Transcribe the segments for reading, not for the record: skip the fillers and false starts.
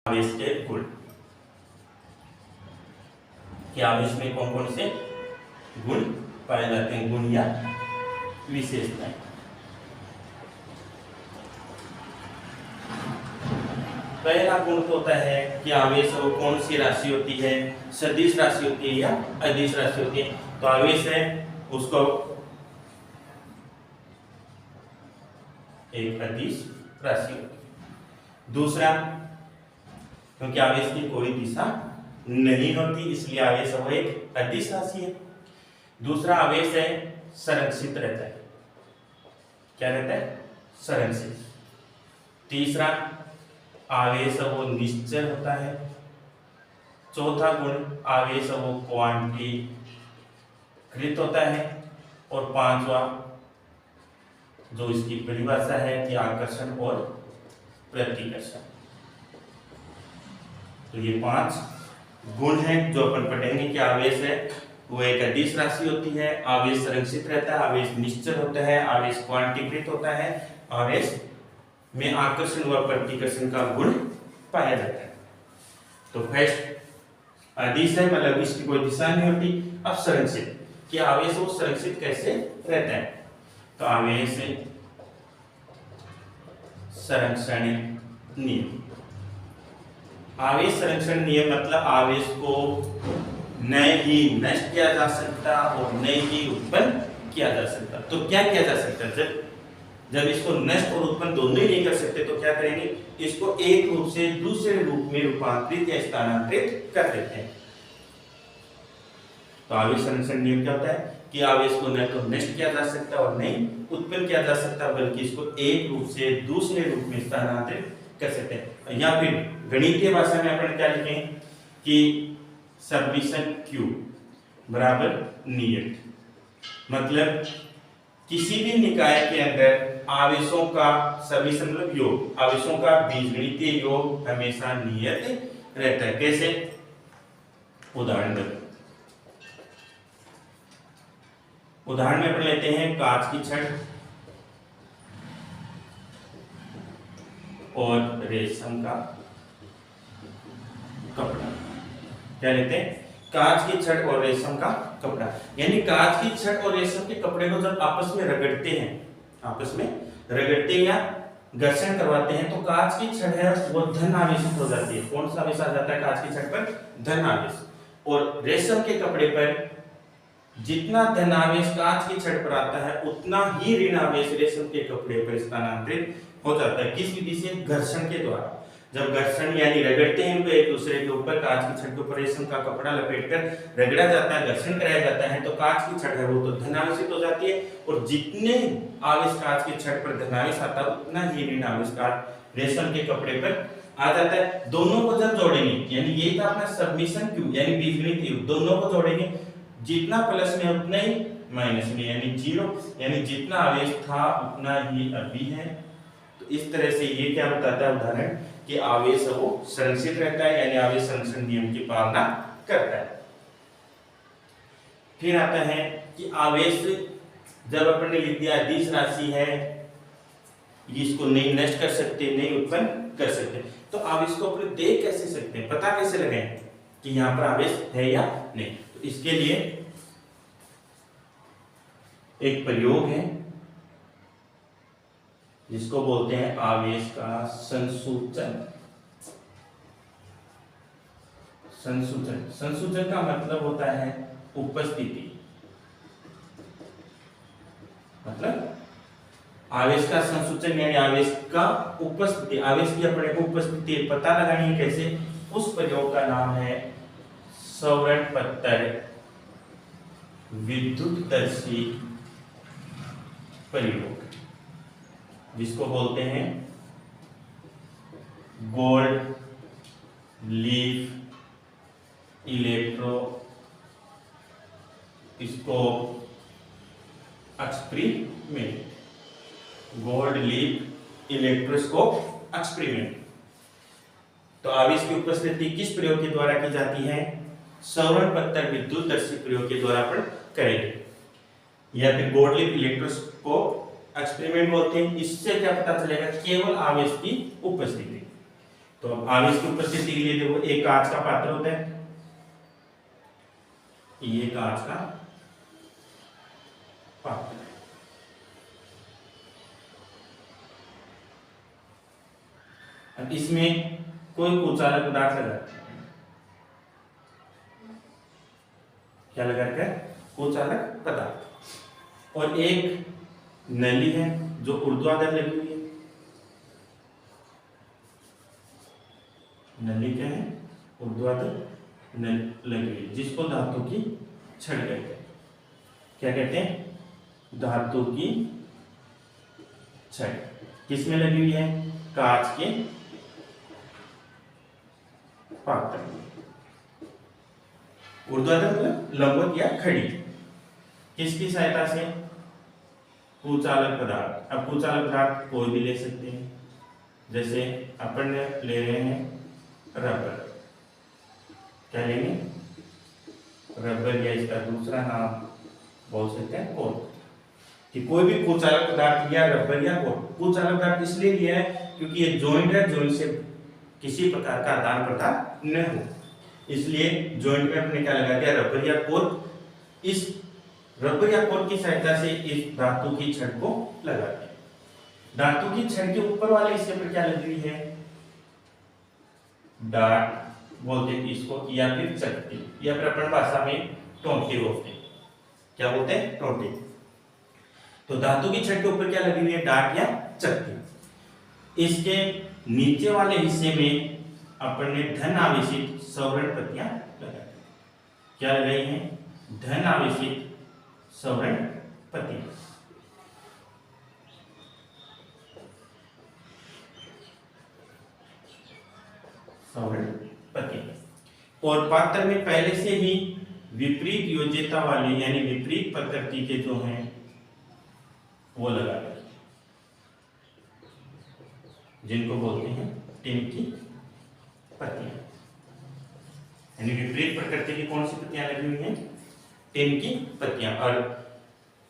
आवेश के गुण कि आवेश में कौन कौन से गुण पाए जाते हैं, गुण या विशेषताएं। पहला गुण तो होता है कि आवेश वो कौन सी राशि होती है, सदिश राशि होती है या अदिश राशि होती है। तो आवेश है उसको एक अदिश राशि होती है। दूसरा, क्योंकि आवेश की कोई दिशा नहीं होती इसलिए आवेश वो एक अदिश राशि है। दूसरा, आवेश है संरक्षित रहता है। क्या रहता है? संरक्षित। तीसरा, आवेश वो निश्चल होता है। चौथा गुण, आवेश वो क्वांटीकृत होता है। और पांचवा जो इसकी परिभाषा है कि आकर्षण और प्रतिकर्षण। तो ये 5 गुण हैं जो अपन पढ़ेंगे कि आवेश है वो एक अदिश राशि होती है, आवेश संरक्षित रहता है, आवेश निश्चल होता है, आवेश क्वांटीकृत होता है, आवेश में आकर्षण व प्रतिकर्षण का गुण पाया जाता है। तो फर्स्ट अदिश है, मतलब इसकी कोई दिशा नहीं होती। अब संरक्षित कि आवेश वो संरक्षित कैसे रहता है। तो आवेश संरक्षण नियम। आवेश संरक्षण नियम मतलब आवेश को न ही नष्ट किया जा सकता और न ही उत्पन्न किया जा सकता। तो क्या किया जा सकता है? जब इसको नष्ट और उत्पन्न दोनों ही नहीं कर सकते तो क्या करेंगे? इसको एक रूप से दूसरे रूप में रूपांतरित या स्थानांतरित कर देते हैं। तो आवेश संरक्षण नियम क्या होता है कि आवेश को न तो नष्ट किया जा सकता और नहीं उत्पन्न किया जा सकता, बल्कि इसको एक रूप से दूसरे रूप में स्थानांतरित कर सकते हैं। या फिर गणितीय भाषा में अपन क्या लिखें कि सबमिशन Q बराबर नियत। मतलब किसी भी निकाय के अंदर आवेशों का सबमिशन मतलब योग, आवेशों का बीजगणितीय योग हमेशा नियत रहता है। कैसे? उदाहरण में अपन लेते हैं कांच की छड़ और रेशम का कपड़ा। क्या लेते हैं? कांच की छड़ और रेशम का कपड़ा। यानी कांच की छड़ और रेशम के कपड़े को जब आपस में रगड़ते हैं या घर्षण करवाते हैं तो कांच की छड़ है वो धन आवेशित हो जाती है। कौन सा आवेश आ जाता है कांच की छड़ पर? धन आवेश। और रेशम के कपड़े पर जितना धन आवेश कांच की छड़ पर आता है उतना ही ऋण आवेश रेशम के कपड़े पर स्थानांतरित हो जाता है। किस विधि से? घर्षण के द्वारा। जब घर्षण यानी रगड़ते हैं इनको एक दूसरे के ऊपर, कांच की छड़ के ऊपर रेशम का कपड़ा लपेटकर रगड़ा जाता है, घर्षण कराया जाता है, तो कांच की छड़ है वो तो धन आवेशित हो जाती है। और जितने आवेश कांच की छड़ पर धन आवेश आता है उतना ही ऋण आवेश रेशम के कपड़े पर आ जाता है। दोनों को जब जोड़ेंगे, यानी ये था अपना सबमिशन Q यानी बीजगणित योग, दोनों को जोड़ेंगे जितना प्लस में उतना ही माइनस में यानी 0, यानी जितना आवेश था उतना ही अभी है। तो इस तरह से ये क्या बताता है उदाहरण कि आवेश वो संरक्षित रहता है, यानी आवेश संरक्षण नियम की पालना करता है। फिर आता है कि आवेश जब अपन ने लिख दिया अदिश राशि है, इसको नहीं नष्ट कर सकते, नहीं उत्पन्न कर सकते, तो आवेश को अपन देख कैसे सकते हैं, पता कैसे लगाएं कि यहाँ पर आवेश है या नहीं? तो इसके लिए एक प्रयोग है जिसको बोलते हैं आवेश का संसूचन। संसूचन का मतलब होता है उपस्थिति। मतलब आवेश का संसूचन यानी आवेश का उपस्थिति, आवेश की अपने को उपस्थिति पता लगानी है कैसे? उस प्रयोग का नाम है सौरण पत्तर विद्युतदर्शी प्रयोग, जिसको बोलते हैं gold leaf electroscope experiment. Gold leaf electroscope experiment. तो आवेश की उपस्थिति किस प्रयोग के द्वारा की जाती है? सौरण पत्तर विद्युतदर्शी प्रयोग के द्वारा अपन करेंगे, या फिर गोल्ड लीफ इलेक्ट्रोस्कोप एक्सपेरिमेंट बोलते हैं। इससे क्या पता चलेगा? केवल आवेश की उपस्थिति। तो अब आवेश की उपस्थिति के लिए देखो, एक कांच का पात्र होता है, ये कांच का पात्र है। अब इसमें कोई कुचालक पदार्थ लगा, क्या लगा रखा है? कुचालक पदार्थ। और एक नली है जो ऊर्ध्वाधर लगी हुई है, नली क्या है? ऊर्ध्वाधर नली लगी हुई है, जिसको धातु की छड़ कहते हैं। क्या कहते हैं? धातु की छड़। किसमें लगी हुई है? कांच के पात्र में। ऊर्ध्वाधर मतलब लंबवत या खड़ी। किसकी सहायता से? कुचालक पदार्थ। अब कुचालक पदार्थ कोई भी ले सकते हैं, जैसे अपन ले रहे हैं रबर। क्या लेंगे? रबर, या इसका दूसरा नाम बोल सकते हैं कोट। कि कोई भी कुचालक पदार्थ या रबर या कोट। कुचालक पदार्थ इसलिए लिया है क्योंकि ये जॉइंट है, जॉइंट से किसी प्रकार का आदान प्रदान न हो, इसलिए जॉइंट में हमने क्या लगा दिया? रबर या कोट। इस रबर या कोट की सहायता से इस धातु की छड़ को लगा दिया। धातु की छड़ के ऊपर वाले हिस्से पर क्या लगी हुई है? डाट बोलते हैं इसको, या फिर चकती, या फिर अपन भाषा में टोंटी बोलते हैं। क्या बोलते हैं? टोंटी। तो धातु की छड़ के ऊपर क्या लगी हुई है? डाट या चकती। इसके नीचे वाले हिस्से में अपन ने धन आवेशित सवर्ण पत्तियां लगाई। क्या लगाई हैं? धन आवेशित सवर्ण पत्तियां। सवर्ण पत्तियां। और पात्र में पहले से ही विपरीत योज्यता वाले यानी विपरीत प्रकृति के जो हैं वो लगा रहे, जिनको बोलते हैं टिन की पत्तियां। यानी विपरीत प्रकृति की कौन सी पत्तियां लगी हुई हैं? टिन की पत्तियां। और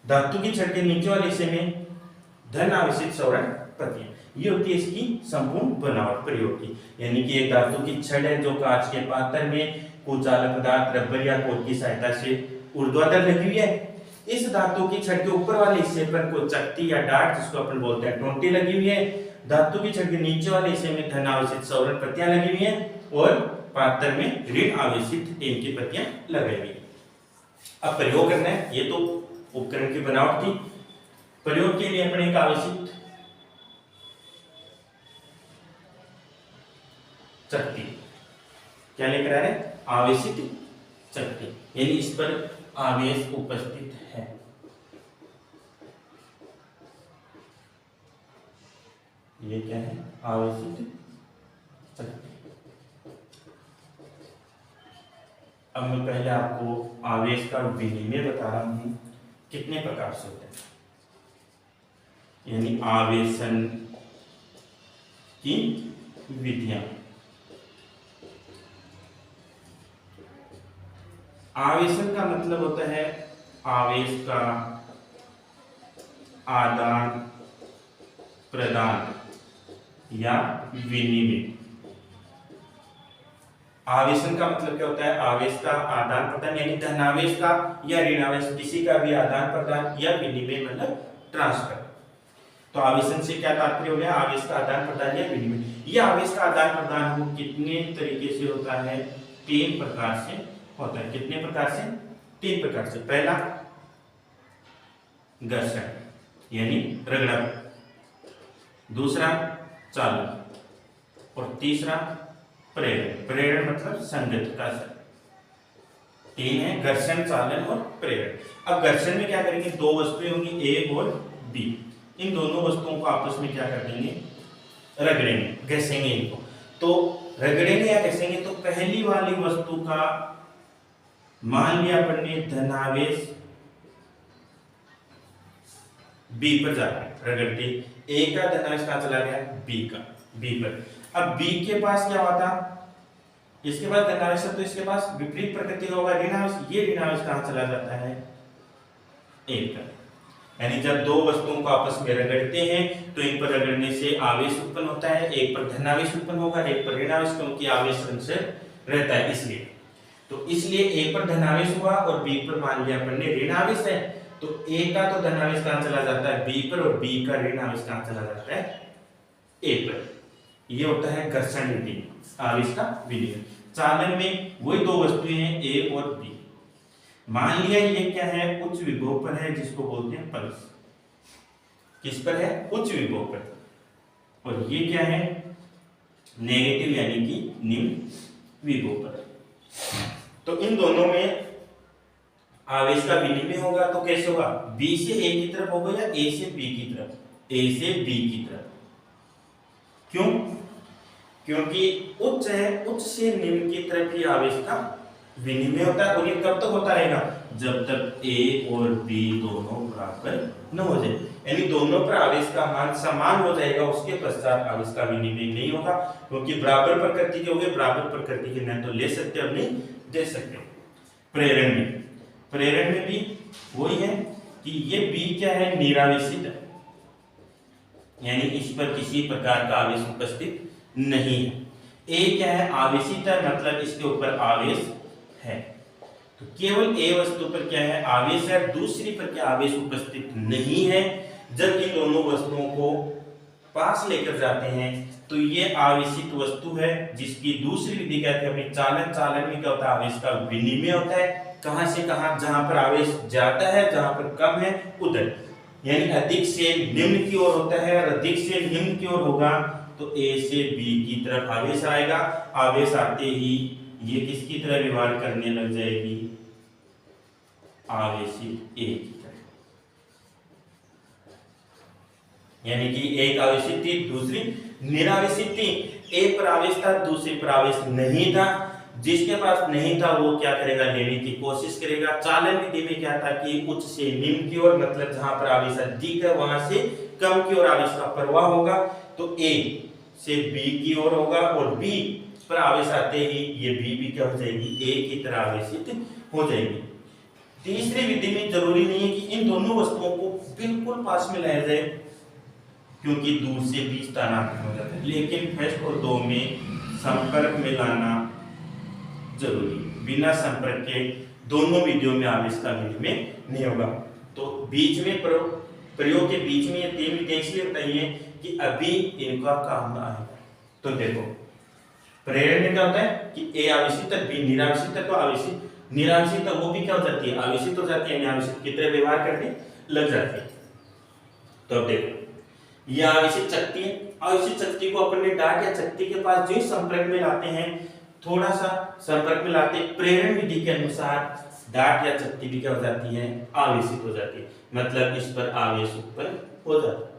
धातु की छड़ के नीचे वाले हिस्से में धन आवेशित सवर्ण पत्तियां। ये होती है इसकी संपूर्ण बनावट प्रयोग की। यानी कि एक धातु की छड़ है जो कांच के पात्र में कुचालक पदार्थ रबर या कोट की सहायता से ऊर्ध्वाधर लगी हुई है। इस धातु की छड़ के ऊपर वाले हिस्से पर कोई चकती या डाट, जिसको अपन बोलते हैं टोंटी, लगी हुई है। धातु की छड़ के नीचे वाले हिस्से में धन आवेशित सवर्ण पत्तियां लगी हुई हैं और पात्र में ऋण आवेशित टिन की पत्तियां लगाई हुई है। अब प्रयोग करना है। ये तो उपकरण की बनावट थी। प्रयोग के लिए अपने एक आवेशित चकती, क्या लेकर आ रहे हैं? आवेशित चकती, यानी इस पर आवेश उपस्थित है। ये क्या है? आवेशित चकती। अब मैं पहले आपको आवेश का विनिमय बता रहा हूं, कितने प्रकार से होता है। यानी आवेशन की विधियां। आवेशन का मतलब होता है आवेश का आदान प्रदान या विनिमय। आवेशन का मतलब क्या होता है? आवेश का आदान प्रदान, यानी धनावेश का या ऋणावेश, किसी का भी आदान प्रदान या विनिमय मतलब ट्रांसफर। तो आवेशन से क्या तात्पर्य हो गया? आवेश का आदान प्रदान या विनिमय। यह आवेश का आदान प्रदान हो कितने तरीके से होता है? 3 प्रकार से होता है। कितने प्रकार से? 3 प्रकार से। पहला घर्षण यानी रगड़ा, दूसरा चालन, और तीसरा प्रेरण। प्रेरण मतलब संगत का असर। 3 है, घर्षण, चालन और प्रेरण। अब घर्षण में क्या करेंगे? 2 वस्तुएं होंगी, ए और बी। इन दोनों वस्तुओं को आपस में क्या कर देंगे? रगड़ेंगे, घसेंगे इनको। तो रगड़ेंगे या घसेंगे तो पहली वाली वस्तु का मान लिया अपन ने धनावेश बी पर जा रहा है, रगड़ते ए का धनावेश कहां चला गया? बी का, बी पर। अब बी के पास क्या हुआ था? इसके पास धनावेश है तो इसके पास विपरीत प्रकृति का होगा ऋणावेश। ये ऋणावेश कहां चला जाता है? ए पर। यानी जब दो वस्तुओं को आपस में रगड़ते हैं तो इन पर रगड़ने से आवेश उत्पन्न होता है, एक पर धनावेश उत्पन्न होगा, एक पर ऋणावेश, क्योंकि आवेश संचय रहता है इसलिए। तो इसलिए ए पर धनावेश हुआ और बी पर मान लिया अपन ने ऋणावेश है, तो ए का तो धनावेश कहां चला जाता है बी पर, और बी का ऋणावेश कहां चला जाता है ए पर। ये होता है घर्षण विधि, आवेश का विनिमय। चालन में वही दो वस्तुएं हैं ए और बी। मान लिया ये क्या है, उच्च विभव पर है, जिसको बोलते हैं पल्स। किस पर है, उच्च विभव पर। और ये क्या है, नेगेटिव यानी कि निम्न विभव पर। तो इन दोनों में आवेश का विनिमय होगा तो कैसे होगा, बी से ए की तरफ होगा या ए से बी की तरफ, ए से बी की तरफ। क्यों, क्योंकि उच्च है, उच्च से निम्न की तरफ ही आवेश का विनिमय होता है। और ये कब तक होता रहेगा, जब तक ए और बी दोनों बराबर न हो जाए, यानी दोनों पर आवेश का मान समान हो जाएगा, उसके पश्चात आवेश का विनिमय नहीं होगा। क्योंकि बराबर प्रकृति के हो गए, बराबर प्रकृति के न तो ले सकते और नहीं दे सकते। प्रेरण में भी वही है कि ये बी क्या है, निरावेशित है, यानी इस पर किसी प्रकार का आवेश उपस्थित नहीं है। ए क्या है, आवेशित है, मतलब इसके ऊपर आवेश है। तो केवल ए वस्तु पर क्या है, आवेश है, दूसरी पर क्या आवेश उपस्थित नहीं है। जब इन दोनों वस्तुओं को पास लेकर जाते हैं तो ये आवेशित वस्तु है, जिसकी दूसरी विधि कहते हैं अपनी चालन। चालन में क्या होता है, आवेश का विनिमय होता है। कहां से कहां, जहां पर आवेश ज्यादा है, जहां पर कम है उधर, यानी अधिक से निम्न की ओर होता है, और अधिक से निम्न की ओर होगा तो ए से बी की तरफ आवेश आएगा। आवेश आते ही ये किसकी तरह व्यवहार करने लग जाएगी, आवेशित ए की तरह। यानी कि एक आवेशित थी, दूसरी निरावेशित थी। ए पर आवेश था, दूसरी पर आवेश नहीं था। जिसके पास नहीं था वो क्या करेगा, लेने की कोशिश करेगा। चालन विधि में क्या था कि उच्च से निम्न की ओर, मतलब जहां पर आवेश अधिक है वहां से कम की ओर आवेश का प्रवाह होगा। तो ए से बी की ओर होगा, और बी पर आवेश आते ही ये बी भी क्या हो जाएगी, ए की तरह आवेशित हो जाएगी। तीसरी विधि में जरूरी नहीं है कि इन दोनों वस्तुओं को बिल्कुल पास में लाया जाए, क्योंकि दूर से भी स्थानांतरित हो जाता है, लेकिन फर्स्ट और दो में संपर्क में लाना जरूरी। बिना संपर्क के दोनों विधियों में आवेश का विनिमय नहीं होगा। तो बीच में प्रयोग के बीच में ये तीन विधियां इसलिए बताइए कि अभी इनका काम आएगा। तो देखो प्रेरण में क्या होता है कि ए आवेशित है, बी निरावेशित है, तो आवेशित निरावेशित है वो भी क्या हो जाती है, आवेशित हो जाती है, आवेशित की तरह व्यवहार करने लग जाती है। तो अब देखो ये आवेशित शक्ति है, आवेशित शक्ति को अपन ने डाट या शक्ति के पास जो संपर्क में लाते हैं, थोड़ा सा संपर्क में लाते, प्रेरण विधि के अनुसार डाट या शक्ति भी क्या हो जाती है, आवेशित हो जाती है, मतलब इस पर आवेश उत्पन्न हो जाता है।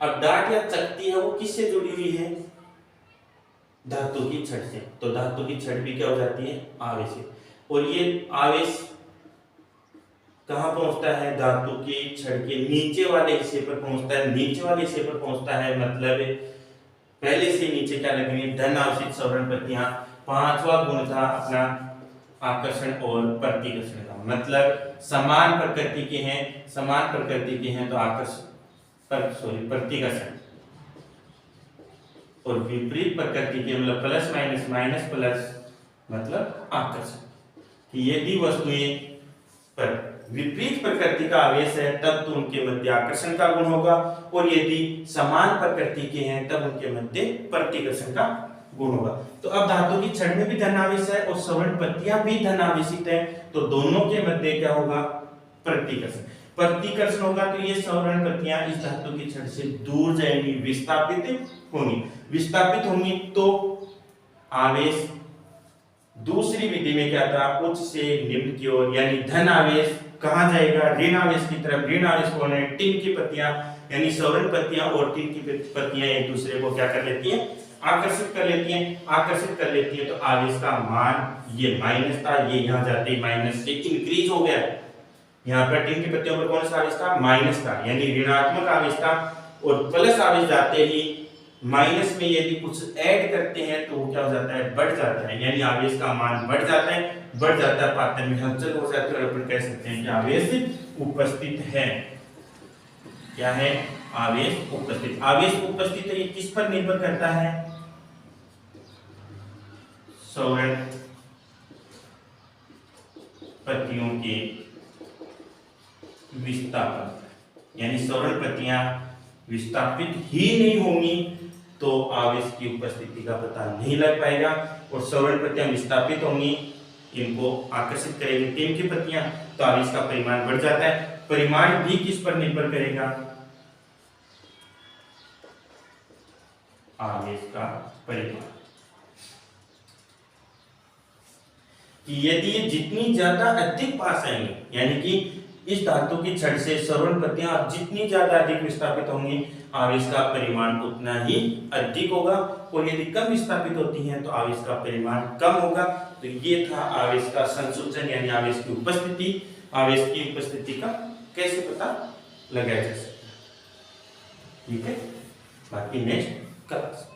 अब डाट या शक्ति है वो किससे जुड़ी हुई है, धातु की छड़ से। तो धातु की छड़ भी क्या हो जाती है, आवेशित। और ये आवेश कहां पहुंचता है, धातु की छड़ के नीचे वाले हिस्से पर पहुंचता है। नीचे वाले हिस्से पर पहुंचता है मतलब पहले से नीचे क्या लगेंगे, धन आवेशित सवर्ण प्रतियां। पांचवा गुण था अपना आकर्षण और प्रतिकर्षण का, मतलब समान प्रकृति के हैं, समान प्रकृति के हैं तो आकर्षण प्रतिकर्षण, और विपरीत प्रकृति के मतलब प्लस माइनस माइनस प्लस मतलब आकर्षण। यदि वस्तुएं पर विपरीत प्रकृति का आवेश है तब तो उनके मध्य आकर्षण का गुण होगा, और यदि समान प्रकृति के हैं तब उनके मध्य प्रतिकर्षण का गुण होगा। तो अब धातु की छड़ में भी धनावेश है और सवर्ण पत्तियां भी धनावेशित है, तो दोनों के मध्य क्या होगा, प्रतिकर्षण। प्रतिकर्षण होगा तो ये सवर्ण पत्तियां इस धातु की छड़ से दूर जाएंगी, विस्थापित होंगी। विस्थापित होंगी तो आवेश दूसरी विधि में क्या था, उच्च से निम्न की ओर, यानी धन आवेश कहां जाएगा, ऋण आवेश की तरफ। ऋण आवेश कौन है, टिन की पत्तियां, यानी सवर्ण पत्तियां और टिन की पत्तियां एक दूसरे को क्या कर लेती हैं, आकर्षित कर लेती हैं। आकर्षित कर लेती है तो आवेश का मान ये माइनस था, ये यहां जाते ही माइनस से इंक्रीज हो गया। यहाँ पर टिन की पत्तियों पर कौन सा आवेश था, माइनस था, यानी ऋणात्मक आवेश था, और प्लस आवेश जाते ही माइनस में यदि कुछ ऐड करते हैं तो वो क्या हो जाता है, बढ़ जाता है, यानी आवेश का मान बढ़ जाता है। बढ़ जाता है, पात्र में हलचल हो जाती है, और अपन कह सकते हैं कि आवेश उपस्थित है। क्या है? आवेश उपस्थित। आवेश उपस्थित है, ये किस पर निर्भर करता है? सौरण प्रतियों के विस्थापन, यानी सौरण प्रतियां विस्थापित ही नहीं होंगी तो आवेश की उपस्थिति का पता नहीं लग पाएगा, और सौरण प्रतियां विस्थापित होंगी, इनको आकर्षित करेंगे टेम की प्रतियां, तो आवेश का परिमाण बढ़ जाता है। परिमाण भी किस पर निर्भर करेगा? आवेश का परिमाण। कि यदि ये जितनी ज्यादा अधिक पास आएंगे, यानी कि इस धातु की छड़ से सौरण प्रतियां जितनी ज्यादा अधिक विस्थापित होंगी, आवेश का परिमाण उतना ही अधिक होगा, और यदि कम विस्थापित होती हैं तो आवेश का परिमाण कम होगा। तो ये था आवेश का संसूचन, यानी आवेश की उपस्थिति। आवेश की उपस्थिति का कैसे पता लगाया जा सकता है, ठीक है। बाकी नेक्स्ट क्लास।